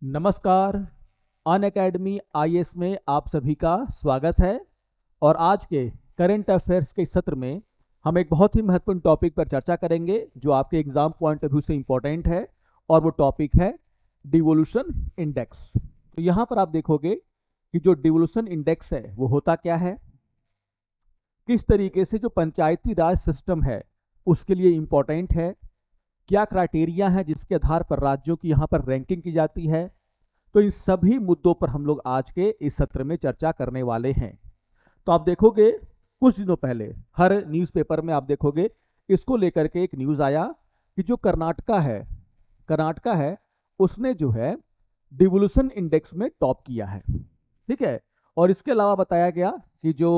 नमस्कार। Unacademy IAS में आप सभी का स्वागत है। और आज के करंट अफेयर्स के सत्र में हम एक बहुत ही महत्वपूर्ण टॉपिक पर चर्चा करेंगे जो आपके एग्जाम पॉइंट ऑफ व्यू से इंपॉर्टेंट है, और वो टॉपिक है डिवोल्यूशन इंडेक्स। तो यहाँ पर आप देखोगे कि जो डिवोल्यूशन इंडेक्स है वो होता क्या है, किस तरीके से जो पंचायती राज सिस्टम है उसके लिए इंपॉर्टेंट है, क्या क्राइटेरिया है जिसके आधार पर राज्यों की यहाँ पर रैंकिंग की जाती है। तो इन सभी मुद्दों पर हम लोग आज के इस सत्र में चर्चा करने वाले हैं। तो आप देखोगे कुछ दिनों पहले हर न्यूज़पेपर में आप देखोगे इसको लेकर के एक न्यूज़ आया कि जो कर्नाटका है उसने जो है डिवोल्यूशन इंडेक्स में टॉप किया है। ठीक है। और इसके अलावा बताया गया कि जो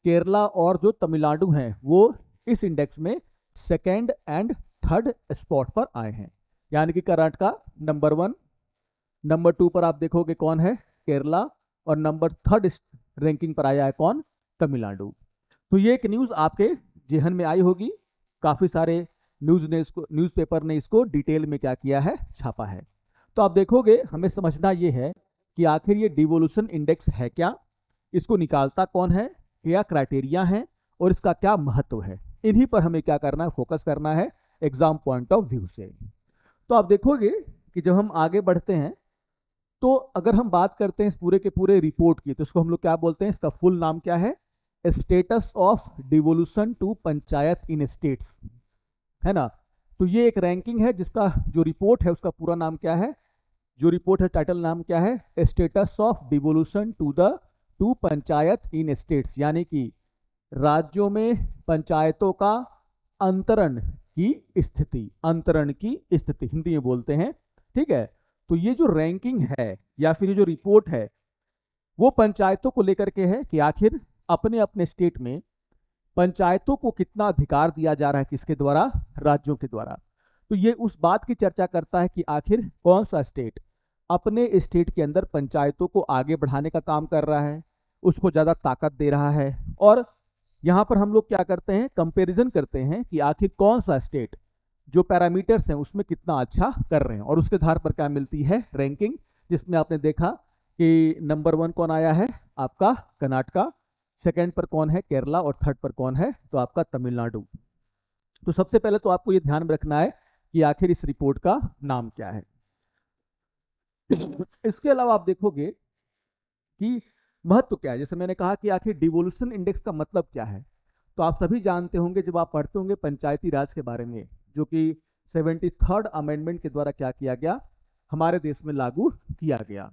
केरला और जो तमिलनाडु हैं वो इस इंडेक्स में सेकेंड एंड थर्ड स्पॉट पर आए हैं। यानी कि कर्नाटका नंबर 1, नंबर 2 पर आप देखोगे कौन है, केरला, और नंबर 3 रैंकिंग पर आया है कौन, तमिलनाडु। तो ये एक न्यूज़ आपके जेहन में आई होगी, काफ़ी सारे न्यूज़पेपर ने इसको डिटेल में क्या किया है, छापा है। तो आप देखोगे हमें समझना ये है कि आखिर ये डिवोल्यूशन इंडेक्स है क्या, इसको निकालता कौन है, क्या क्राइटेरिया है और इसका क्या महत्व है। इन्हीं पर हमें क्या करना है, फोकस करना है एग्जाम पॉइंट ऑफ व्यू से। तो आप देखोगे कि जब हम आगे बढ़ते हैं तो अगर हम बात करते हैं इस पूरे के पूरे रिपोर्ट की, तो इसको हम लोग क्या बोलते हैं, इसका फुल नाम क्या है, status of devolution to panchayat in states, है ना। तो ये एक रैंकिंग है जिसका जो रिपोर्ट है उसका पूरा नाम क्या है, जो रिपोर्ट है टाइटल नाम क्या है, status of devolution to panchayat in states, यानी कि राज्यों में पंचायतों का अंतरण की स्थिति हिंदी में बोलते हैं। ठीक है। तो ये जो रैंकिंग है या फिर ये जो रिपोर्ट है वो पंचायतों को लेकर के है कि आखिर अपने अपने स्टेट में पंचायतों को कितना अधिकार दिया जा रहा है, किसके द्वारा, राज्यों के द्वारा। तो ये उस बात की चर्चा करता है कि आखिर कौन सा स्टेट अपने स्टेट के अंदर पंचायतों को आगे बढ़ाने का काम कर रहा है, उसको ज़्यादा ताकत दे रहा है। और यहाँ पर हम लोग क्या करते हैं, कंपैरिजन करते हैं कि आखिर कौन सा स्टेट जो पैरामीटर्स हैं उसमें कितना अच्छा कर रहे हैं, और उसके आधार पर क्या मिलती है, रैंकिंग, जिसमें आपने देखा कि नंबर 1 कौन आया है, आपका कर्नाटका, सेकंड पर कौन है, केरला, और थर्ड पर कौन है, तो आपका तमिलनाडु। तो सबसे पहले तो आपको ये ध्यान में रखना है कि आखिर इस रिपोर्ट का नाम क्या है। इसके अलावा आप देखोगे कि महत्व क्या है। जैसे मैंने कहा कि आखिर डिवोल्यूशन इंडेक्स का मतलब क्या है, तो आप सभी जानते होंगे जब आप पढ़ते होंगे पंचायती राज के बारे में, जो कि 73rd अमेंडमेंट के द्वारा क्या किया गया, हमारे देश में लागू किया गया।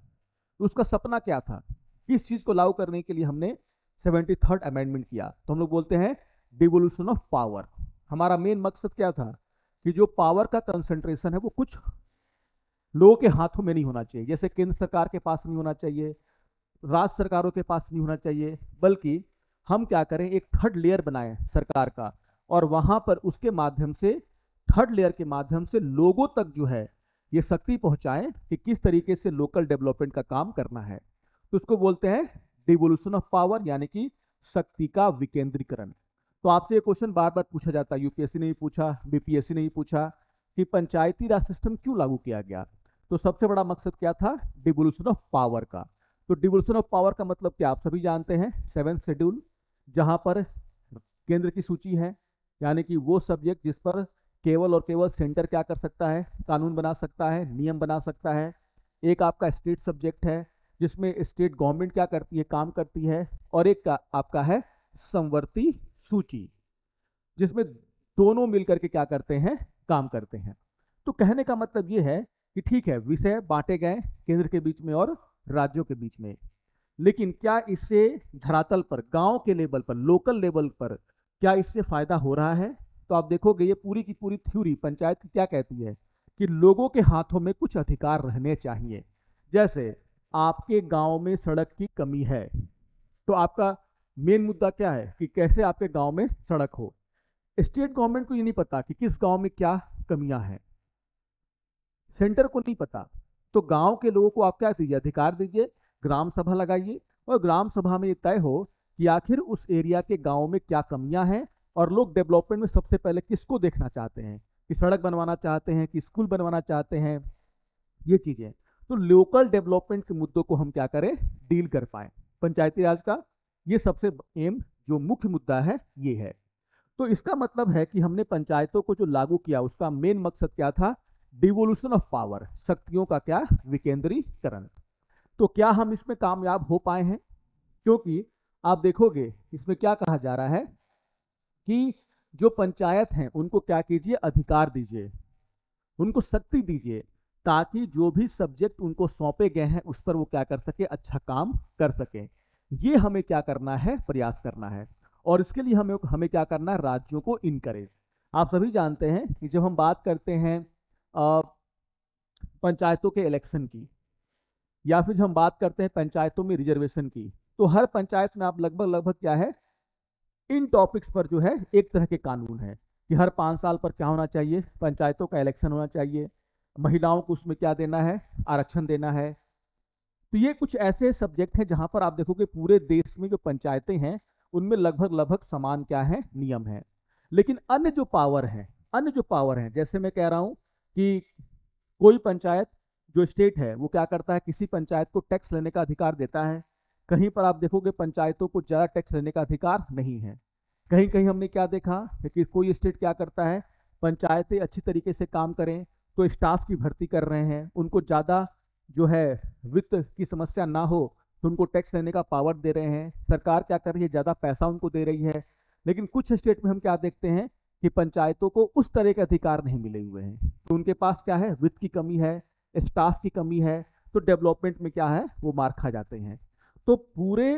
तो उसका सपना क्या था, किस चीज को लागू करने के लिए हमने 73rd अमेंडमेंट किया, तो हम लोग बोलते हैं डिवोल्यूशन ऑफ पावर। हमारा मेन मकसद क्या था कि जो पावर का कंसंट्रेशन है वो कुछ लोगों के हाथों में नहीं होना चाहिए, जैसे केंद्र सरकार के पास नहीं होना चाहिए, राज्य सरकारों के पास नहीं होना चाहिए, बल्कि हम क्या करें, एक थर्ड लेयर बनाएं सरकार का, और वहां पर उसके माध्यम से, थर्ड लेयर के माध्यम से लोगों तक जो है ये शक्ति पहुंचाएं कि किस तरीके से लोकल डेवलपमेंट का काम करना है। तो उसको बोलते हैं डिवोल्यूशन ऑफ पावर, यानी कि शक्ति का विकेंद्रीकरण। तो आपसे ये क्वेश्चन बार बार पूछा जाता है, यूपीएससी ने भी पूछा, बीपीएससी ने भी पूछा कि पंचायती राज सिस्टम क्यों लागू किया गया। तो सबसे बड़ा मकसद क्या था, डिवोल्यूशन ऑफ पावर का। तो डिवोल्यूशन ऑफ पावर का मतलब क्या आप सभी जानते हैं, 7th शेड्यूल, जहां पर केंद्र की सूची है, यानी कि वो सब्जेक्ट जिस पर केवल और केवल सेंटर क्या कर सकता है, कानून बना सकता है, नियम बना सकता है। एक आपका स्टेट सब्जेक्ट है जिसमें स्टेट गवर्नमेंट क्या करती है, काम करती है, और एक का आपका है समवर्ती सूची, जिसमें दोनों मिलकर के क्या करते हैं, काम करते हैं। तो कहने का मतलब ये है कि ठीक है, विषय बांटे गए केंद्र के बीच में और राज्यों के बीच में, लेकिन क्या इससे धरातल पर, गांव के लेवल पर, लोकल लेवल पर क्या इससे फायदा हो रहा है। तो आप देखोगे ये पूरी की पूरी थ्योरी पंचायत की क्या कहती है कि लोगों के हाथों में कुछ अधिकार रहने चाहिए। जैसे आपके गांव में सड़क की कमी है, तो आपका मेन मुद्दा क्या है कि कैसे आपके गांव में सड़क हो। स्टेट गवर्नमेंट को ये नहीं पता कि किस गांव में क्या कमियां हैं, सेंटर को नहीं पता। तो गांव के लोगों को आप क्या दीजिए, अधिकार दीजिए, ग्राम सभा लगाइए, और ग्राम सभा में ये तय हो कि आखिर उस एरिया के गांव में क्या कमियां हैं, और लोग डेवलपमेंट में सबसे पहले किसको देखना चाहते हैं, कि सड़क बनवाना चाहते हैं, कि स्कूल बनवाना चाहते हैं, ये चीजें। तो लोकल डेवलपमेंट के मुद्दों को हम क्या करें, डील कर पाए। पंचायती राज का ये सबसे एम जो मुख्य मुद्दा है ये है। तो इसका मतलब है कि हमने पंचायतों को जो लागू किया उसका मेन मकसद क्या था, डिवोल्यूशन ऑफ पावर, शक्तियों का क्या, विकेंद्रीकरण। तो क्या हम इसमें कामयाब हो पाए हैं? क्योंकि आप देखोगे इसमें क्या कहा जा रहा है कि जो पंचायत हैं उनको क्या कीजिए, अधिकार दीजिए, उनको शक्ति दीजिए, ताकि जो भी सब्जेक्ट उनको सौंपे गए हैं उस पर वो क्या कर सके, अच्छा काम कर सके। ये हमें क्या करना है, प्रयास करना है। और इसके लिए हमें हमें क्या करना है, राज्यों को इनकरेज। आप सभी जानते हैं कि जब हम बात करते हैं पंचायतों के इलेक्शन की, या फिर जब हम बात करते हैं पंचायतों में रिजर्वेशन की, तो हर पंचायत में आप लगभग क्या है, इन टॉपिक्स पर जो है एक तरह के कानून है कि हर 5 साल पर क्या होना चाहिए, पंचायतों का इलेक्शन होना चाहिए, महिलाओं को उसमें क्या देना है, आरक्षण देना है। तो ये कुछ ऐसे सब्जेक्ट हैं जहां पर आप देखोगे पूरे देश में जो पंचायतें हैं उनमें लगभग समान क्या है, नियम है। लेकिन अन्य जो पावर हैं, जैसे मैं कह रहा हूं कि कोई पंचायत जो स्टेट है वो क्या करता है, किसी पंचायत को टैक्स लेने का अधिकार देता है। कहीं पर आप देखोगे पंचायतों को ज़्यादा टैक्स लेने का अधिकार नहीं है। कहीं कहीं हमने क्या देखा कि कोई स्टेट क्या करता है, पंचायतें अच्छी तरीके से काम करें तो स्टाफ की भर्ती कर रहे हैं, उनको ज़्यादा जो है वित्त की समस्या ना हो तो उनको टैक्स लेने का पावर दे रहे हैं। सरकार क्या कर रही है, ज़्यादा पैसा उनको दे रही है। लेकिन कुछ स्टेट में हम क्या देखते हैं कि पंचायतों को उस तरह के अधिकार नहीं मिले हुए हैं, तो उनके पास क्या है, वित्त की कमी है, स्टाफ की कमी है, तो डेवलपमेंट में क्या है, वो मार खा जाते हैं। तो पूरे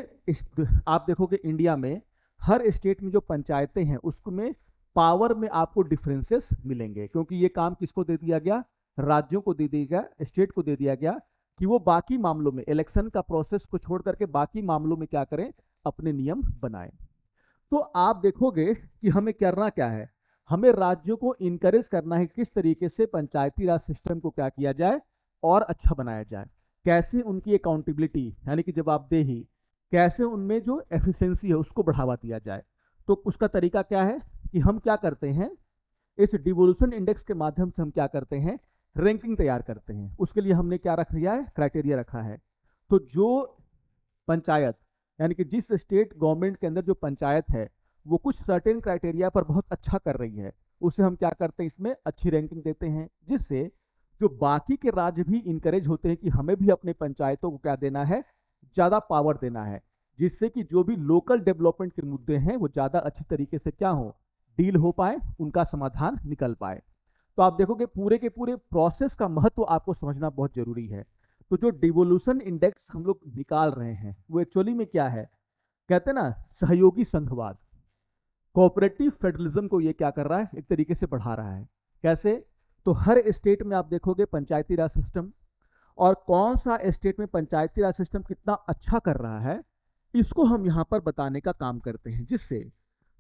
आप देखोगे इंडिया में हर स्टेट में जो पंचायतें हैं उसमें पावर में आपको डिफरेंसेस मिलेंगे, क्योंकि ये काम किसको दे दिया गया, राज्यों को दे दिया गया, स्टेट को दे दिया गया कि वो बाकी मामलों में, इलेक्शन का प्रोसेस को छोड़ करके बाकी मामलों में क्या करें, अपने नियम बनाएं। तो आप देखोगे कि हमें करना क्या है, हमें राज्यों को इनकरेज करना है किस तरीके से पंचायती राज सिस्टम को क्या किया जाए और अच्छा बनाया जाए, कैसे उनकी अकाउंटेबिलिटी यानी कि जवाबदेही, कैसे उनमें जो एफिशिएंसी है उसको बढ़ावा दिया जाए। तो उसका तरीका क्या है कि हम क्या करते हैं, इस डिवोल्यूशन इंडेक्स के माध्यम से हम क्या करते हैं, रैंकिंग तैयार करते हैं। उसके लिए हमने क्या रख लिया है, क्राइटेरिया रखा है। तो जो पंचायत यानी कि जिस स्टेट गवर्नमेंट के अंदर जो पंचायत है वो कुछ सर्टेन क्राइटेरिया पर बहुत अच्छा कर रही है, उसे हम क्या करते हैं, इसमें अच्छी रैंकिंग देते हैं, जिससे जो बाकी के राज्य भी इंकरेज होते हैं कि हमें भी अपने पंचायतों को क्या देना है, ज़्यादा पावर देना है, जिससे कि जो भी लोकल डेवलपमेंट के मुद्दे हैं वो ज़्यादा अच्छी तरीके से क्या हो, डील हो पाए, उनका समाधान निकल पाए। तो आप देखोगे पूरे के पूरे प्रोसेस का महत्व आपको समझना बहुत जरूरी है। तो जो डिवोल्यूशन इंडेक्स हम लोग निकाल रहे हैं वो एक्चुअली में क्या है, कहते हैं ना सहयोगी संघवाद, कोऑपरेटिव फेडरलिज्म को ये क्या कर रहा है, एक तरीके से बढ़ा रहा है। कैसे, तो हर स्टेट में आप देखोगे पंचायती राज सिस्टम, और कौन सा स्टेट में पंचायती राज सिस्टम कितना अच्छा कर रहा है इसको हम यहाँ पर बताने का काम करते हैं, जिससे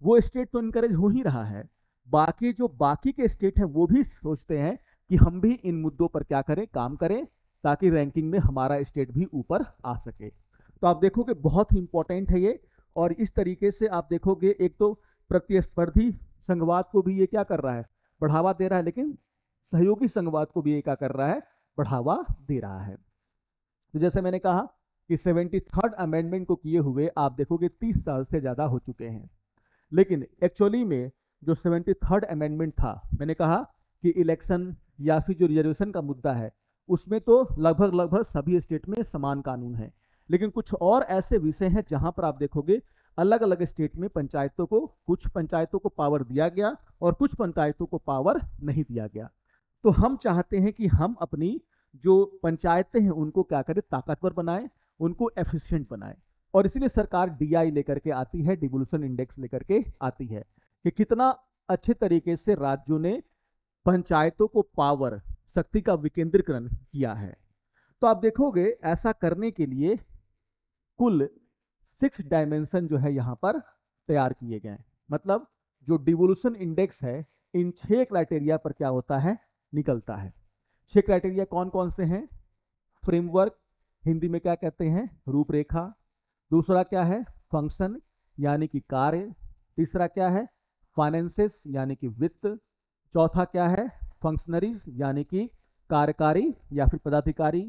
वो स्टेट तो इनकरेज हो ही रहा है, बाकी जो बाकी के स्टेट हैं वो भी सोचते हैं कि हम भी इन मुद्दों पर क्या करें, काम करें, ताकि रैंकिंग में हमारा स्टेट भी ऊपर आ सके। तो आप देखोगे बहुत ही इंपॉर्टेंट है ये। और इस तरीके से आप देखोगे एक तो प्रतिस्पर्धी संघवाद को भी ये क्या कर रहा है, बढ़ावा दे रहा है, लेकिन सहयोगी संघवाद को भी ये क्या कर रहा है, बढ़ावा दे रहा है। तो जैसे मैंने कहा कि 73rd अमेंडमेंट को किए हुए आप देखोगे 30 साल से ज़्यादा हो चुके हैं, लेकिन एक्चुअली में जो 73rd अमेंडमेंट था, मैंने कहा कि इलेक्शन या फिर जो रिजर्वेशन का मुद्दा है उसमें तो लगभग सभी स्टेट में समान कानून है, लेकिन कुछ और ऐसे विषय हैं जहां पर आप देखोगे अलग अलग स्टेट में पंचायतों को, कुछ पंचायतों को पावर दिया गया और कुछ पंचायतों को पावर नहीं दिया गया। तो हम चाहते हैं कि हम अपनी जो पंचायतें हैं उनको क्या करें, ताकतवर बनाएं, उनको एफिशिएंट बनाएं। और इसीलिए सरकार डीआई लेकर के आती है, डिवोल्यूशन इंडेक्स लेकर के आती है कि कितना अच्छे तरीके से राज्यों ने पंचायतों को पावर, शक्ति का विकेंद्रीकरण किया है। तो आप देखोगे ऐसा करने के लिए कुल 6 डायमेंशन जो है यहाँ पर तैयार किए गए हैं। मतलब जो डिवोल्यूशन इंडेक्स है इन 6 क्राइटेरिया पर क्या होता है, निकलता है। 6 क्राइटेरिया कौन कौन से हैं, फ्रेमवर्क, हिंदी में क्या कहते हैं, रूपरेखा। दूसरा क्या है, फंक्शन यानी कि कार्य। तीसरा क्या है, फाइनेंसेस यानी कि वित्त। चौथा क्या है, फंक्शनरीज यानी कि कार्यकारी या फिर पदाधिकारी।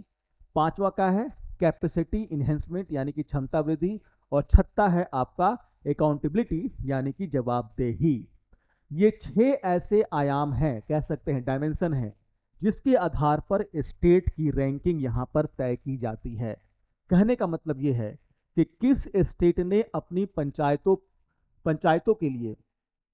पांचवा क्या है, कैपेसिटी इन्हेंसमेंट यानी कि क्षमता वृद्धि, और छठा है आपका अकाउंटेबिलिटी यानी कि जवाबदेही। ये 6 ऐसे आयाम हैं, कह सकते हैं डायमेंशन हैं, जिसके आधार पर स्टेट की रैंकिंग यहाँ पर तय की जाती है। कहने का मतलब ये है कि किस स्टेट ने अपनी पंचायतों के लिए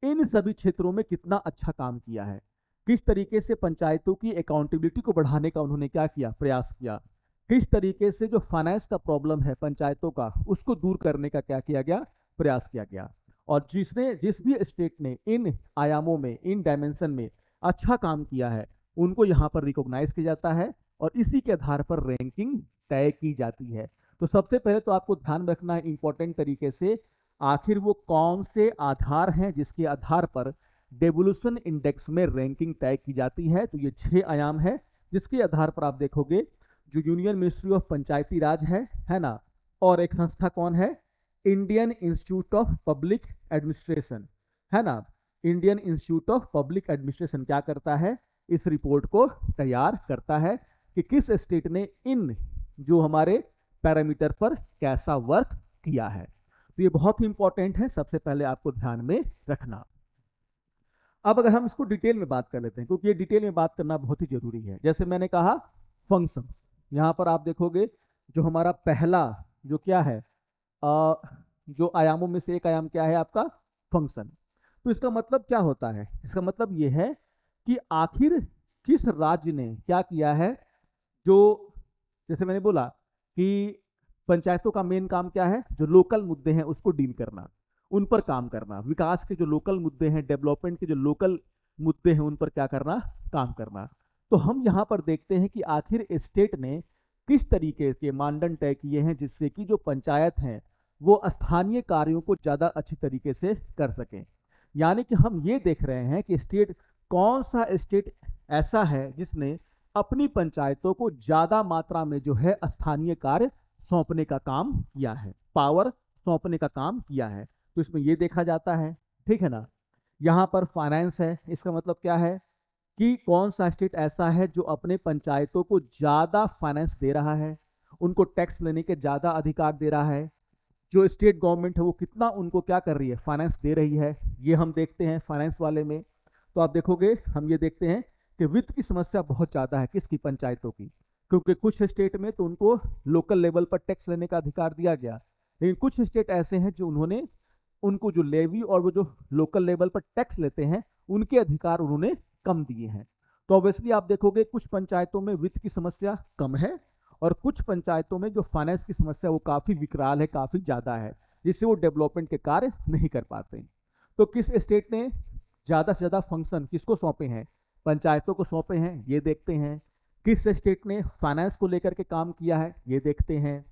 इन सभी क्षेत्रों में कितना अच्छा काम किया है, किस तरीके से पंचायतों की अकाउंटेबिलिटी को बढ़ाने का उन्होंने क्या किया, प्रयास किया, किस तरीके से जो फाइनेंस का प्रॉब्लम है पंचायतों का उसको दूर करने का क्या किया गया, प्रयास किया गया। और जिस भी स्टेट ने इन आयामों में, इन डायमेंशन में अच्छा काम किया है, उनको यहाँ पर रिकॉग्नाइज किया जाता है और इसी के आधार पर रैंकिंग तय की जाती है। तो सबसे पहले तो आपको ध्यान रखना है इंपॉर्टेंट तरीके से, आखिर वो कौन से आधार हैं जिसके आधार पर डेवोल्यूशन इंडेक्स में रैंकिंग तय की जाती है। तो ये 6 आयाम है जिसके आधार पर आप देखोगे जो यूनियन मिनिस्ट्री ऑफ पंचायती राज है ना, और एक संस्था कौन है, Indian institute of public administration, है ना। Indian institute of public administration क्या करता है, इस रिपोर्ट को तैयार करता है कि किस स्टेट ने इन जो हमारे पैरामीटर पर कैसा वर्क किया है। तो ये बहुत ही इंपॉर्टेंट है, सबसे पहले आपको ध्यान में रखना। अब अगर हम इसको डिटेल में बात कर लेते हैं, क्योंकि ये डिटेल में बात करना बहुत ही जरूरी है। जैसे मैंने कहा फंक्शन, यहाँ पर आप देखोगे जो हमारा पहला जो क्या है, जो आयामों में से एक आयाम क्या है आपका, फंक्शन। तो इसका मतलब क्या होता है, इसका मतलब ये है कि आखिर किस राज्य ने क्या किया है। जो जैसे मैंने बोला कि पंचायतों का मेन काम क्या है, जो लोकल मुद्दे हैं उसको डील करना, उन पर काम करना, विकास के जो लोकल मुद्दे हैं, डेवलपमेंट के जो लोकल मुद्दे हैं उन पर क्या करना, काम करना। तो हम यहाँ पर देखते हैं कि आखिर स्टेट ने किस तरीके के मानदंड तय किए हैं जिससे कि जो पंचायत हैं वो स्थानीय कार्यों को ज़्यादा अच्छी तरीके से कर सकें। यानी कि हम ये देख रहे हैं कि स्टेट, कौन सा स्टेट ऐसा है जिसने अपनी पंचायतों को ज़्यादा मात्रा में जो है स्थानीय कार्य सौंपने का काम किया है, पावर सौंपने का काम किया है। तो इसमें ये देखा जाता है, ठीक है ना। यहाँ पर फाइनेंस है, इसका मतलब क्या है कि कौन सा स्टेट ऐसा है जो अपने पंचायतों को ज़्यादा फाइनेंस दे रहा है, उनको टैक्स लेने के ज़्यादा अधिकार दे रहा है, जो स्टेट गवर्नमेंट है वो कितना उनको क्या कर रही है, फाइनेंस दे रही है। ये हम देखते हैं फाइनेंस वाले में। तो आप देखोगे हम ये देखते हैं कि वित्त की समस्या बहुत ज़्यादा है किसकी, पंचायतों की, क्योंकि कुछ स्टेट में तो उनको लोकल लेवल पर टैक्स लेने का अधिकार दिया गया, लेकिन कुछ स्टेट ऐसे हैं जो उन्होंने उनको जो लेवी और वो जो लोकल लेवल पर टैक्स लेते हैं उनके अधिकार उन्होंने कम दिए हैं। तो ऑब्वियसली आप देखोगे कुछ पंचायतों में वित्त की समस्या कम है और कुछ पंचायतों में जो फाइनेंस की समस्या वो काफ़ी विकराल है, काफ़ी ज़्यादा है, जिससे वो डेवलपमेंट के कार्य नहीं कर पाते। तो किस स्टेट ने ज़्यादा से ज़्यादा फंक्शन किसको सौंपे हैं, पंचायतों को सौंपे हैं, ये देखते हैं। किस स्टेट ने फाइनेंस को लेकर के काम किया है, ये देखते हैं।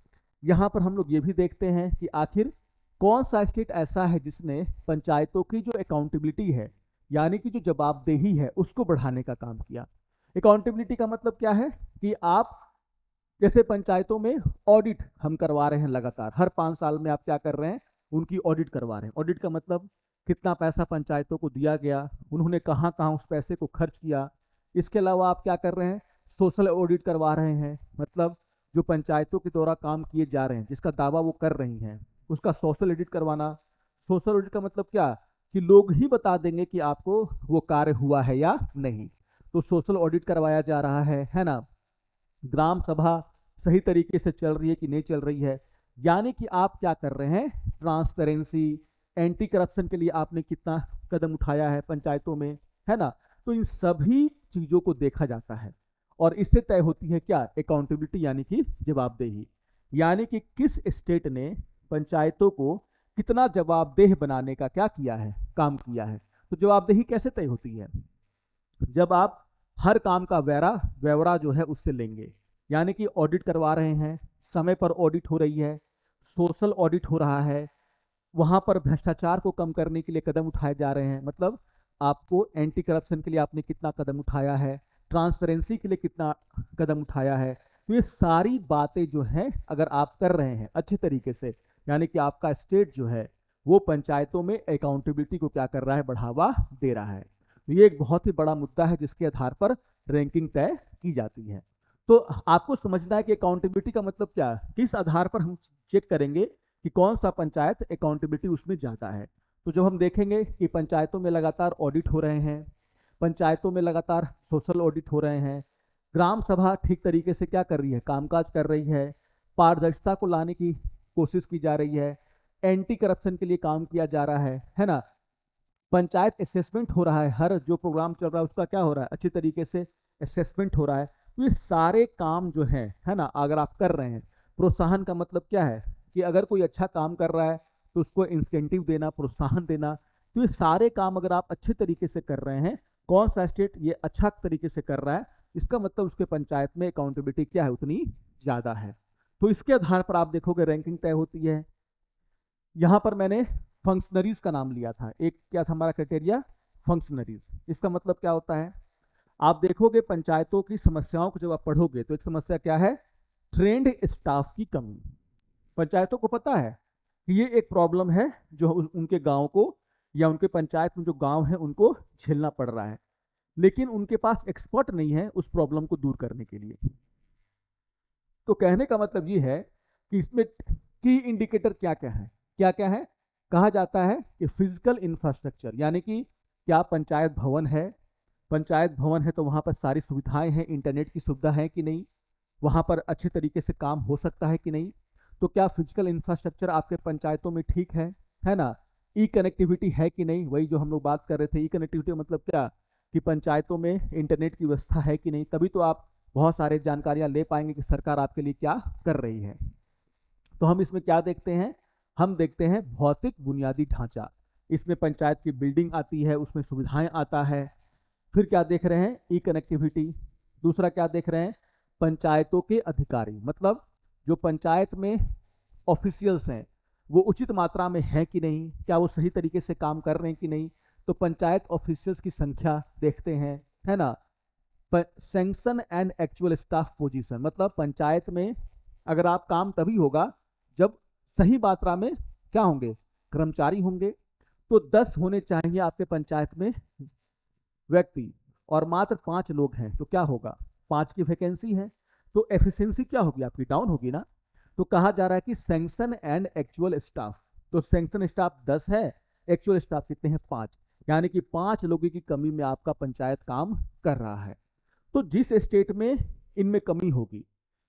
यहाँ पर हम लोग ये भी देखते हैं कि आखिर कौन सा स्टेट ऐसा है जिसने पंचायतों की जो अकाउंटेबिलिटी है यानी कि जो जवाबदेही है उसको बढ़ाने का काम किया। अकाउंटेबिलिटी का मतलब क्या है कि आप जैसे पंचायतों में ऑडिट हम करवा रहे हैं लगातार, हर 5 साल में आप क्या कर रहे हैं, उनकी ऑडिट करवा रहे हैं। ऑडिट का मतलब कितना पैसा पंचायतों को दिया गया, उन्होंने कहाँ कहाँ उस पैसे को खर्च किया। इसके अलावा आप क्या कर रहे हैं, सोशल ऑडिट करवा रहे हैं, मतलब जो पंचायतों के द्वारा काम किए जा रहे हैं जिसका दावा वो कर रही हैं उसका सोशल ऑडिट करवाना। सोशल ऑडिट का मतलब क्या कि लोग ही बता देंगे कि आपको वो कार्य हुआ है या नहीं, तो सोशल ऑडिट करवाया जा रहा है ना। ग्राम सभा सही तरीके से चल रही है कि नहीं चल रही है, यानी कि आप क्या कर रहे हैं, ट्रांसपेरेंसी, एंटी करप्शन के लिए आपने कितना कदम उठाया है पंचायतों में, है ना। तो इन सभी चीज़ों को देखा जाता है और इससे तय होती है क्या, अकाउंटेबिलिटी यानी कि जवाबदेही, यानी कि किस स्टेट ने पंचायतों को कितना जवाबदेह बनाने का क्या किया है, काम किया है। तो जवाबदेही कैसे तय होती है, जब आप हर काम का ब्यौरा जो है उससे लेंगे, यानी कि ऑडिट करवा रहे हैं, समय पर ऑडिट हो रही है, सोशल ऑडिट हो रहा है, वहाँ पर भ्रष्टाचार को कम करने के लिए कदम उठाए जा रहे हैं, मतलब आपको एंटी करप्शन के लिए आपने कितना कदम उठाया है, ट्रांसपेरेंसी के लिए कितना कदम उठाया है। तो ये सारी बातें जो हैं अगर आप कर रहे हैं अच्छे तरीके से, यानी कि आपका स्टेट जो है वो पंचायतों में अकाउंटेबिलिटी को क्या कर रहा है, बढ़ावा दे रहा है। तो ये एक बहुत ही बड़ा मुद्दा है जिसके आधार पर रैंकिंग तय की जाती है। तो आपको समझना है कि अकाउंटेबिलिटी का मतलब क्या है, किस आधार पर हम चेक करेंगे कि कौन सा पंचायत अकाउंटेबिलिटी उसमें ज़्यादा है। तो जब हम देखेंगे कि पंचायतों में लगातार ऑडिट हो रहे हैं, पंचायतों में लगातार सोशल ऑडिट हो रहे हैं, ग्राम सभा ठीक तरीके से क्या कर रही है, कामकाज कर रही है, पारदर्शिता को लाने की कोशिश की जा रही है, एंटी करप्शन के लिए काम किया जा रहा है ना, पंचायत असेसमेंट हो रहा है, हर जो प्रोग्राम चल रहा है उसका क्या हो रहा है, अच्छी तरीके से असेसमेंट हो रहा है। तो ये सारे काम जो है ना, अगर आप कर रहे हैं, प्रोत्साहन का मतलब क्या है कि अगर कोई अच्छा काम कर रहा है तो उसको इंसेंटिव देना, प्रोत्साहन देना। तो ये सारे काम अगर आप अच्छे तरीके से कर रहे हैं, कौन सा स्टेट ये अच्छा तरीके से कर रहा है, इसका मतलब उसके पंचायत में अकाउंटेबिलिटी क्या है, उतनी ज़्यादा है। तो इसके आधार पर आप देखोगे रैंकिंग तय होती है। यहाँ पर मैंने फंक्शनरीज का नाम लिया था, एक क्या था हमारा क्राइटेरिया, फंक्शनरीज। इसका मतलब क्या होता है, आप देखोगे पंचायतों की समस्याओं को जब आप पढ़ोगे तो एक समस्या क्या है, ट्रेंड स्टाफ की कमी। पंचायतों को पता है कि ये एक प्रॉब्लम है जो उनके गांव को या उनके पंचायत में जो गांव है उनको झेलना पड़ रहा है, लेकिन उनके पास एक्सपर्ट नहीं है उस प्रॉब्लम को दूर करने के लिए। तो कहने का मतलब ये है कि इसमें की इंडिकेटर क्या क्या है, क्या क्या है, कहा जाता है कि फिजिकल इंफ्रास्ट्रक्चर, यानी कि क्या पंचायत भवन है, पंचायत भवन है तो वहाँ पर सारी सुविधाएं हैं, इंटरनेट की सुविधा है कि नहीं, वहाँ पर अच्छे तरीके से काम हो सकता है कि नहीं, तो क्या फिजिकल इंफ्रास्ट्रक्चर आपके पंचायतों में ठीक है ना, ई कनेक्टिविटी है कि नहीं, वही जो हम लोग बात कर रहे थे, ई कनेक्टिविटी मतलब क्या कि पंचायतों में इंटरनेट की व्यवस्था है कि नहीं, तभी तो आप बहुत सारे जानकारियाँ ले पाएंगे कि सरकार आपके लिए क्या कर रही है। तो हम इसमें क्या देखते हैं, हम देखते हैं भौतिक बुनियादी ढांचा, इसमें पंचायत की बिल्डिंग आती है, उसमें सुविधाएं आता है। फिर क्या देख रहे हैं, ई कनेक्टिविटी। दूसरा क्या देख रहे हैं, पंचायतों के अधिकारी, मतलब जो पंचायत में ऑफिशियल्स हैं वो उचित मात्रा में है कि नहीं, क्या वो सही तरीके से काम कर रहे हैं कि नहीं, तो पंचायत ऑफिशियल्स की संख्या देखते हैं, है ना। Sanction and actual staff position, मतलब पंचायत में अगर आप काम तभी होगा जब सही मात्रा में क्या होंगे, कर्मचारी होंगे। तो 10 होने चाहिए आपके पंचायत में व्यक्ति और मात्र 5 लोग हैं, तो क्या होगा, 5 की वैकेंसी है, तो एफिशिएंसी क्या होगी आपकी, डाउन होगी ना। तो कहा जा रहा है कि सैंक्शन एंड एक्चुअल स्टाफ, तो सैंक्शन स्टाफ 10 है, एक्चुअल स्टाफ कितने हैं, 5, यानी कि 5 लोगों की कमी में आपका पंचायत काम कर रहा है। तो जिस स्टेट में इनमें कमी होगी,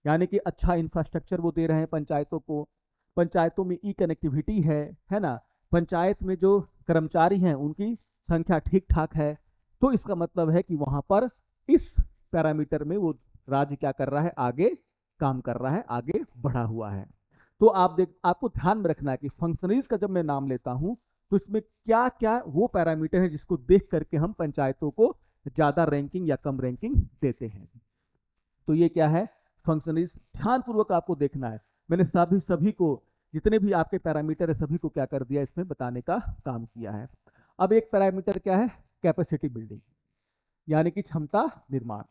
यानी कि अच्छा इंफ्रास्ट्रक्चर वो दे रहे हैं पंचायतों को, पंचायतों में ई कनेक्टिविटी है ना, पंचायत में जो कर्मचारी हैं उनकी संख्या ठीक ठाक है, तो इसका मतलब है कि वहां पर इस पैरामीटर में वो राज्य क्या कर रहा है, आगे काम कर रहा है, आगे बढ़ा हुआ है। तो आपको ध्यान में रखना है कि फंक्शनरीज का जब मैं नाम लेता हूं तो इसमें क्या क्या वो पैरामीटर है जिसको देख करके हम पंचायतों को ज्यादा रैंकिंग या कम रैंकिंग देते हैं। तो ये क्या है, फंक्शनरीज। ध्यानपूर्वक आपको देखना है, मैंने सभी को जितने भी आपके पैरामीटर है सभी को क्या कर दिया, इसमें बताने का काम किया है। अब एक पैरामीटर क्या है, कैपेसिटी बिल्डिंग, यानी कि क्षमता निर्माण।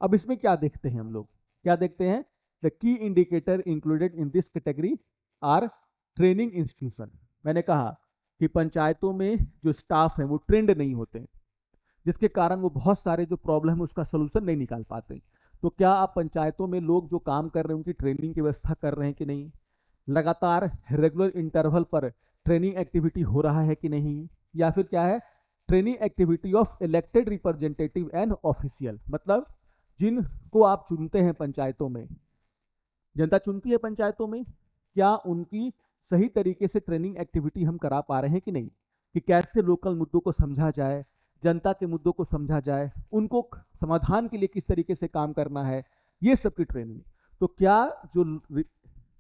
अब इसमें क्या देखते हैं हम लोग, क्या देखते हैं, the key indicator included in this category are training institution. मैंने कहा कि पंचायतों में जो स्टाफ है वो ट्रेंड नहीं होते, जिसके कारण वो बहुत सारे जो प्रॉब्लम है उसका सोल्यूशन नहीं निकाल पाते। तो क्या आप पंचायतों में लोग जो काम कर रहे हैं उनकी ट्रेनिंग की व्यवस्था कर रहे हैं कि नहीं, लगातार रेगुलर इंटरवल पर ट्रेनिंग एक्टिविटी हो रहा है कि नहीं, या फिर क्या है, training activity of elected representative and official, मतलब जिनको आप चुनते हैं पंचायतों में, जनता चुनती है पंचायतों में, क्या उनकी सही तरीके से ट्रेनिंग एक्टिविटी हम करा पा रहे हैं कि नहीं, कि कैसे लोकल मुद्दों को समझा जाए, जनता के मुद्दों को समझा जाए, उनको समाधान के लिए किस तरीके से काम करना है, ये सब की ट्रेनिंग। तो क्या जो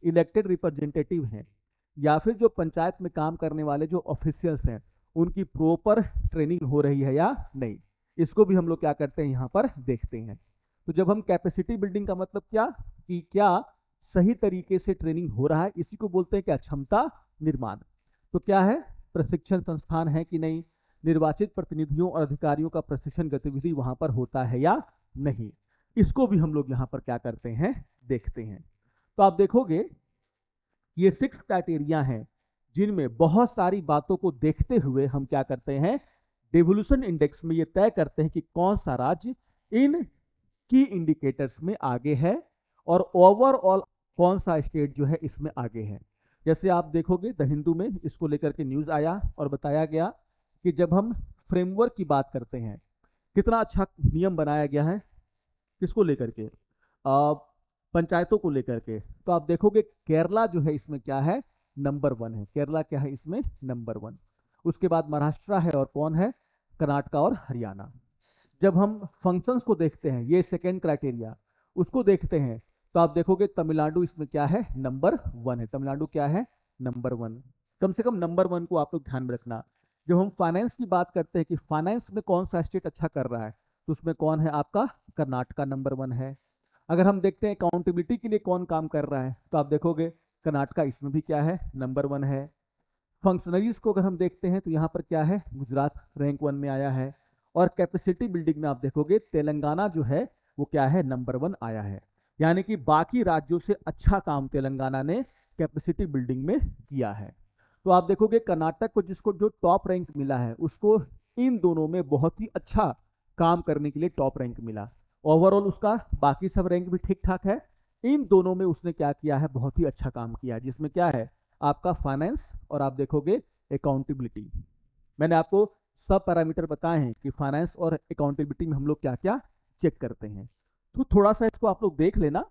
इलेक्टेड रिप्रेजेंटेटिव हैं या फिर जो पंचायत में काम करने वाले जो ऑफिशियल्स हैं उनकी प्रॉपर ट्रेनिंग हो रही है या नहीं, इसको भी हम लोग क्या करते हैं यहाँ पर देखते हैं। तो जब हम कैपेसिटी बिल्डिंग का मतलब क्या, कि क्या सही तरीके से ट्रेनिंग हो रहा है, इसी को बोलते हैं क्या, क्षमता निर्माण। तो क्या है, प्रशिक्षण संस्थान है कि नहीं, निर्वाचित प्रतिनिधियों और अधिकारियों का प्रशिक्षण गतिविधि वहां पर होता है या नहीं, इसको भी हम लोग यहाँ पर क्या करते हैं, देखते हैं। तो आप देखोगे ये 6 क्राइटेरिया हैं जिनमें बहुत सारी बातों को देखते हुए हम क्या करते हैं, डेवोल्यूशन इंडेक्स में ये तय करते हैं कि कौन सा राज्य इन की इंडिकेटर्स में आगे है और ओवरऑल कौन सा स्टेट जो है इसमें आगे है। जैसे आप देखोगे द हिंदू में इसको लेकर के न्यूज़ आया और बताया गया कि जब हम फ्रेमवर्क की बात करते हैं, कितना अच्छा नियम बनाया गया है, किसको लेकर के, पंचायतों को लेकर के। तो आप देखोगे केरला जो है इसमें क्या है, नंबर 1 है। केरला क्या है इसमें, नंबर 1। उसके बाद महाराष्ट्र है और कौन है, कर्नाटक और हरियाणा। जब हम फंक्शंस को देखते हैं, ये सेकेंड क्राइटेरिया, उसको देखते हैं तो आप देखोगे तमिलनाडु इसमें क्या है, नंबर 1 है। तमिलनाडु क्या है, नंबर 1। कम से कम नंबर 1 को आप लोग ध्यान में रखना। जब हम फाइनेंस की बात करते हैं कि फाइनेंस में कौन सा स्टेट अच्छा कर रहा है, तो उसमें कौन है, आपका कर्नाटक नंबर 1 है। अगर हम देखते हैं अकाउंटेबिलिटी के लिए कौन काम कर रहा है, तो आप देखोगे कर्नाटक इसमें भी क्या है, नंबर 1 है। फंक्शनरीज को अगर हम देखते हैं तो यहाँ पर क्या है, गुजरात रैंक 1 में आया है। और कैपेसिटी बिल्डिंग में आप देखोगे तेलंगाना जो है वो क्या है, नंबर 1 आया है। यानी कि बाकी राज्यों से अच्छा काम तेलंगाना ने कैपेसिटी बिल्डिंग में किया है। तो आप देखोगे कर्नाटक को जिसको जो टॉप रैंक मिला है, उसको इन दोनों में बहुत ही अच्छा काम करने के लिए टॉप रैंक मिला। ओवरऑल उसका बाकी सब रैंक भी ठीक ठाक है, इन दोनों में उसने क्या किया है, बहुत ही अच्छा काम किया है, जिसमें क्या है आपका फाइनेंस और आप देखोगे अकाउंटेबिलिटी। मैंने आपको सब पैरामीटर बताए हैं कि फाइनेंस और अकाउंटेबिलिटी में हम लोग क्या क्या चेक करते हैं। तो थोड़ा सा इसको आप लोग देख लेना,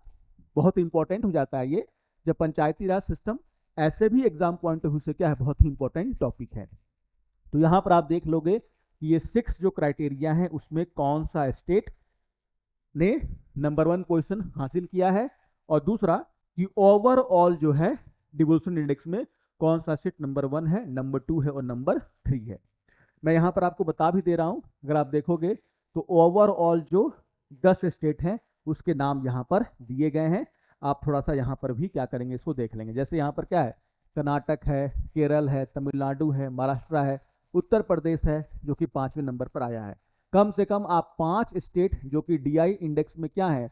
बहुत इंपॉर्टेंट हो जाता है ये। जब पंचायती राज सिस्टम ऐसे भी एग्जाम पॉइंट ऑफ व्यू से क्या है, बहुत ही इंपॉर्टेंट टॉपिक है। तो यहाँ पर आप देख लोगे कि ये 6 जो क्राइटेरिया है उसमें कौन सा स्टेट ने नंबर 1 पोजीशन हासिल किया है, और दूसरा कि ओवरऑल जो है डिवोल्यूशन इंडेक्स में कौन सा स्टेट नंबर 1 है, नंबर 2 है और नंबर 3 है। मैं यहाँ पर आपको बता भी दे रहा हूँ, अगर आप देखोगे तो ओवरऑल जो 10 स्टेट हैं उसके नाम यहाँ पर दिए गए हैं। आप थोड़ा सा यहाँ पर भी क्या करेंगे, इसको देख लेंगे। जैसे यहाँ पर क्या है, कर्नाटक है, केरल है, तमिलनाडु है, महाराष्ट्र है, उत्तर प्रदेश है जो कि 5वें नंबर पर आया है। कम से कम आप 5 स्टेट जो कि डीआई इंडेक्स में क्या है,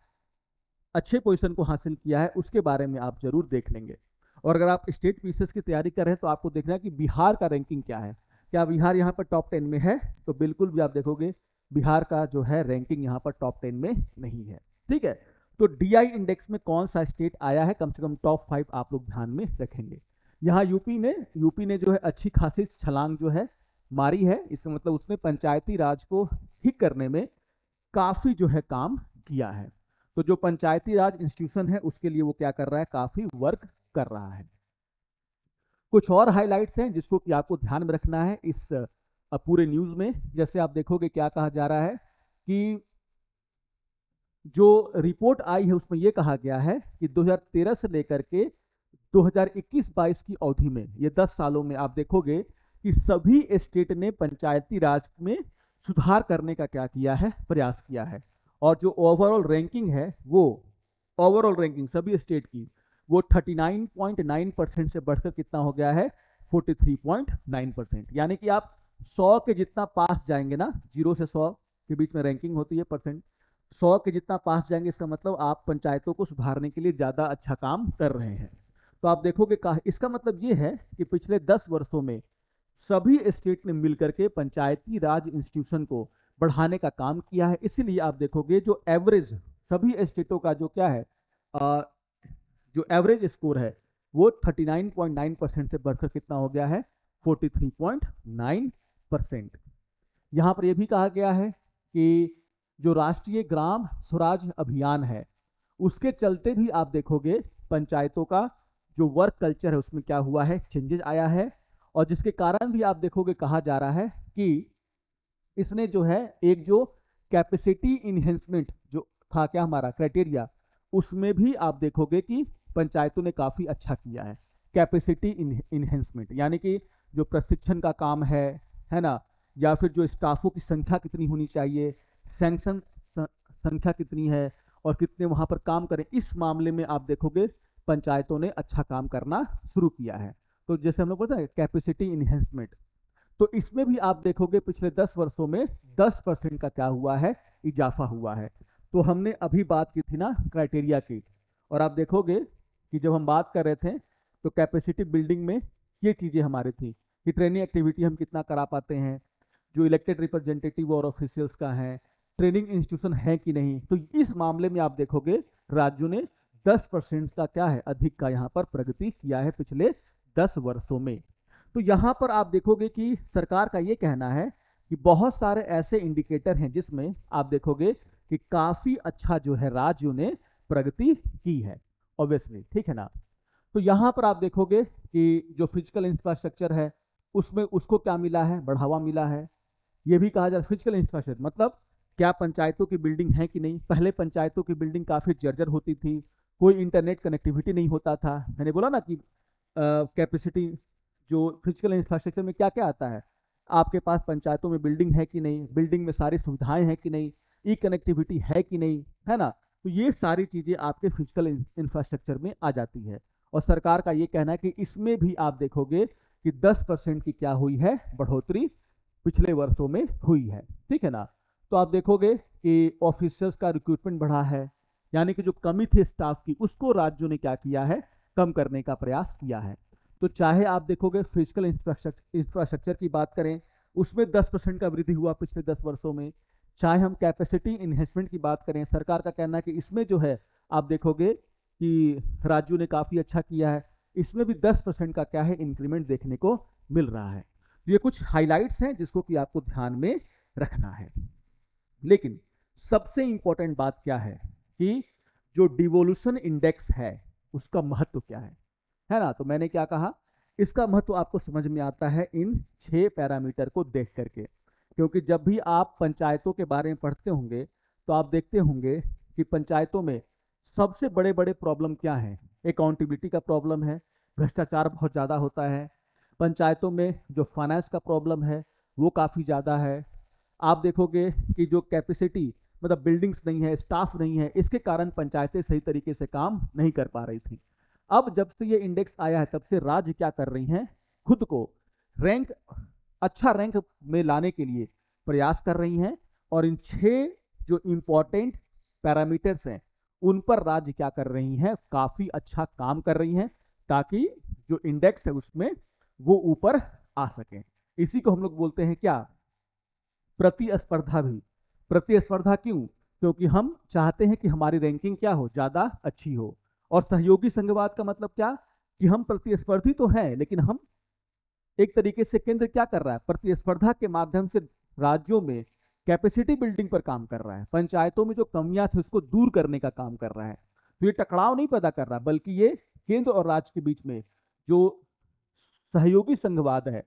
अच्छे पोजीशन को हासिल किया है, उसके बारे में आप जरूर देख लेंगे। और अगर आप स्टेट पीसेस की तैयारी कर रहे हैं तो आपको देखना है कि बिहार का रैंकिंग क्या है, क्या बिहार यहाँ पर टॉप 10 में है, तो बिल्कुल भी आप देखोगे बिहार का जो है रैंकिंग यहाँ पर टॉप 10 में नहीं है। ठीक है, तो डीआई इंडेक्स में कौन सा स्टेट आया है, कम से कम टॉप 5 आप लोग ध्यान में रखेंगे। यहाँ यूपी ने जो है अच्छी खासी छलांग जो है मारी है, इसका मतलब उसने पंचायती राज को ठीक करने में काफी जो है काम किया है। तो जो पंचायती राज इंस्टीट्यूशन है उसके लिए वो क्या कर रहा है, काफी वर्क कर रहा है। कुछ और हाइलाइट्स हैं जिसको कि आपको ध्यान में रखना है इस पूरे न्यूज में। जैसे आप देखोगे क्या कहा जा रहा है कि जो रिपोर्ट आई है उसमें यह कहा गया है कि 2013 से लेकर के 2021-22 की अवधि में, ये 10 सालों में आप देखोगे कि सभी स्टेट ने पंचायती राज में सुधार करने का क्या किया है, प्रयास किया है। और जो ओवरऑल रैंकिंग है, वो ओवरऑल रैंकिंग सभी स्टेट की वो 39.9% से बढ़कर कितना हो गया है, 43.9%। यानी कि आप 100 के जितना पास जाएंगे ना, 0 से 100 के बीच में रैंकिंग होती है परसेंट, 100 के जितना पास जाएंगे इसका मतलब आप पंचायतों को सुधारने के लिए ज़्यादा अच्छा काम कर रहे हैं। तो आप देखोगे इसका मतलब ये है कि पिछले 10 वर्षों में सभी स्टेट ने मिलकर के पंचायती राज इंस्टीट्यूशन को बढ़ाने का काम किया है। इसीलिए आप देखोगे जो एवरेज सभी स्टेटों का जो क्या है, जो एवरेज स्कोर है वो 39.9% से बढ़कर कितना हो गया है, 43.9%। यहाँ पर यह भी कहा गया है कि जो राष्ट्रीय ग्राम स्वराज अभियान है उसके चलते भी आप देखोगे पंचायतों का जो वर्क कल्चर है उसमें क्या हुआ है, चेंजेस आया है। और जिसके कारण भी आप देखोगे कहा जा रहा है कि इसने जो है एक जो कैपेसिटी इन्हेंसमेंट जो था क्या हमारा क्राइटेरिया, उसमें भी आप देखोगे कि पंचायतों ने काफ़ी अच्छा किया है। कैपेसिटी इन्हेंसमेंट यानी कि जो प्रशिक्षण का काम है ना, या फिर जो स्टाफों की संख्या कितनी होनी चाहिए, सैंक्शन संख्या कितनी है और कितने वहाँ पर काम करें, इस मामले में आप देखोगे पंचायतों ने अच्छा काम करना शुरू किया है। तो जैसे हम लोग बोलते हैं कैपेसिटी इन्हेंसमेंट, तो इसमें भी आप देखोगे पिछले 10 वर्षों में 10% का क्या हुआ है, इजाफा हुआ है। तो हमने अभी बात की थी ना क्राइटेरिया की, और आप देखोगे कि जब हम बात कर रहे थे तो कैपेसिटी बिल्डिंग में ये चीज़ें हमारी थी कि ट्रेनिंग एक्टिविटी हम कितना करा पाते हैं, जो इलेक्टेड रिप्रेजेंटेटिव और ऑफिशियल्स का है, ट्रेनिंग इंस्टीट्यूशन है कि नहीं। तो इस मामले में आप देखोगे राज्यों ने 10% का क्या है, अधिक का यहाँ पर प्रगति किया है पिछले 10 वर्षों में। तो यहाँ पर आप देखोगे कि सरकार का ये कहना है कि बहुत सारे ऐसे इंडिकेटर हैं जिसमें आप देखोगे कि काफी अच्छा जो है राज्यों ने प्रगति की है, ऑब्वियसली, ठीक है ना। तो यहाँ पर आप देखोगे कि जो फिजिकल इंफ्रास्ट्रक्चर है उसमें उसको क्या मिला है, बढ़ावा मिला है। ये भी कहा जाए फिजिकल इंफ्रास्ट्रक्चर मतलब क्या पंचायतों की बिल्डिंग है कि नहीं। पहले पंचायतों की बिल्डिंग काफी जर्जर होती थी, कोई इंटरनेट कनेक्टिविटी नहीं होता था। मैंने बोला ना कि कैपेसिटी जो फिजिकल इंफ्रास्ट्रक्चर में क्या क्या आता है, आपके पास पंचायतों में बिल्डिंग है कि नहीं, बिल्डिंग में सारी सुविधाएं हैं कि नहीं, ई कनेक्टिविटी है कि नहीं, है ना। तो ये सारी चीजें आपके फिजिकल इंफ्रास्ट्रक्चर में आ जाती है। और सरकार का ये कहना है कि इसमें भी आप देखोगे कि 10% की क्या हुई है, बढ़ोतरी पिछले वर्षों में हुई है, ठीक है ना। तो आप देखोगे कि ऑफिसर्स का रिक्रूटमेंट बढ़ा है, यानी कि जो कमी थी स्टाफ की उसको राज्यों ने क्या किया है, कम करने का प्रयास किया है। तो चाहे आप देखोगे फिजिकल इंफ्रास्ट्रक्चर की बात करें, उसमें 10% का वृद्धि हुआ पिछले 10 वर्षों में। चाहे हम कैपेसिटी इन्हेंसमेंट की बात करें, सरकार का कहना है कि इसमें जो है आप देखोगे कि राज्यों ने काफी अच्छा किया है, इसमें भी 10% का क्या है, इंक्रीमेंट देखने को मिल रहा है। ये कुछ हाइलाइट्स हैं जिसको कि आपको ध्यान में रखना है। लेकिन सबसे इंपॉर्टेंट बात क्या है कि जो डिवोल्यूशन इंडेक्स है उसका महत्व क्या है ना। तो मैंने क्या कहा, इसका महत्व आपको समझ में आता है इन 6 पैरामीटर को देख करके। क्योंकि जब भी आप पंचायतों के बारे में पढ़ते होंगे तो आप देखते होंगे कि पंचायतों में सबसे बड़े बड़े प्रॉब्लम क्या है, अकाउंटेबिलिटी का प्रॉब्लम है, भ्रष्टाचार बहुत ज़्यादा होता है। पंचायतों में जो फाइनेंस का प्रॉब्लम है वो काफ़ी ज़्यादा है। आप देखोगे कि जो कैपेसिटी मतलब बिल्डिंग्स नहीं है, स्टाफ नहीं है, इसके कारण पंचायतें सही तरीके से काम नहीं कर पा रही थी। अब जब से ये इंडेक्स आया है तब से राज्य क्या कर रही हैं, खुद को रैंक अच्छा रैंक में लाने के लिए प्रयास कर रही हैं। और इन 6 जो इंपॉर्टेंट पैरामीटर्स हैं उन पर राज्य क्या कर रही हैं, काफी अच्छा काम कर रही हैं, ताकि जो इंडेक्स है उसमें वो ऊपर आ सके। इसी को हम लोग बोलते हैं क्या, प्रतिस्पर्धा भी। प्रतिस्पर्धा क्यों, क्योंकि हम चाहते हैं कि हमारी रैंकिंग क्या हो, ज्यादा अच्छी हो। और सहयोगी संघवाद का मतलब क्या, कि हम प्रतिस्पर्धी तो हैं लेकिन हम एक तरीके से केंद्र क्या कर रहा है, प्रतिस्पर्धा के माध्यम से राज्यों में कैपेसिटी बिल्डिंग पर काम कर रहा है, पंचायतों में जो कमियां थी उसको दूर करने का काम कर रहा है। तो ये टकराव नहीं पैदा कर रहा, बल्कि ये केंद्र और राज्य के बीच में जो सहयोगी संघवाद है,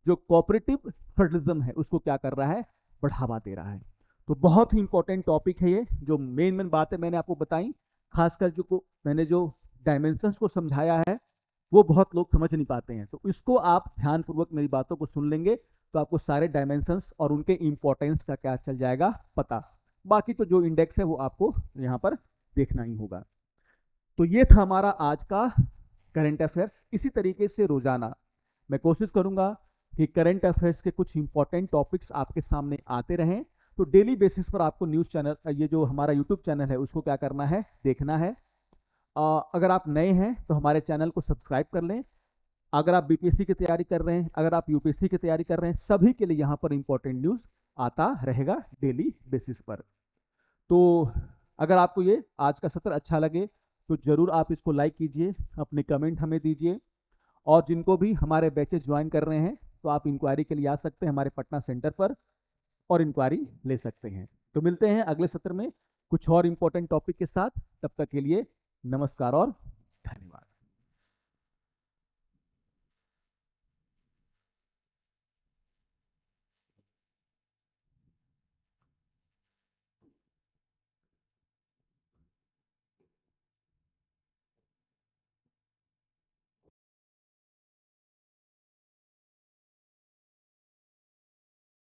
जो कोऑपरेटिव फेडरलिज्म है, उसको क्या कर रहा है, बढ़ावा दे रहा है। तो बहुत ही इंपॉर्टेंट टॉपिक है ये, जो मेन बातें मैंने आपको बताई, खासकर जो मैंने जो डायमेंशंस को समझाया है वो बहुत लोग समझ नहीं पाते हैं। तो इसको आप ध्यानपूर्वक मेरी बातों को सुन लेंगे तो आपको सारे डायमेंशंस और उनके इंपॉर्टेंस का क्या चल जाएगा पता। बाकी तो जो इंडेक्स है वो आपको यहाँ पर देखना ही होगा। तो ये था हमारा आज का करंट अफेयर्स। इसी तरीके से रोजाना मैं कोशिश करूंगा कि करंट अफेयर्स के कुछ इंपॉर्टेंट टॉपिक्स आपके सामने आते रहें। तो डेली बेसिस पर आपको न्यूज़ चैनल, ये जो हमारा यूट्यूब चैनल है उसको क्या करना है, देखना है। अगर आप नए हैं तो हमारे चैनल को सब्सक्राइब कर लें। अगर आप बीपीएससी की तैयारी कर रहे हैं, अगर आप यूपीएससी की तैयारी कर रहे हैं, सभी के लिए यहाँ पर इंपॉर्टेंट न्यूज़ आता रहेगा डेली बेसिस पर। तो अगर आपको ये आज का सत्र अच्छा लगे तो ज़रूर आप इसको लाइक कीजिए, अपने कमेंट हमें दीजिए। और जिनको भी हमारे बैचेस ज्वाइन कर रहे हैं तो आप इंक्वायरी के लिए आ सकते हैं हमारे पटना सेंटर पर और इंक्वायरी ले सकते हैं। तो मिलते हैं अगले सत्र में कुछ और इंपॉर्टेंट टॉपिक के साथ। तब तक के लिए नमस्कार और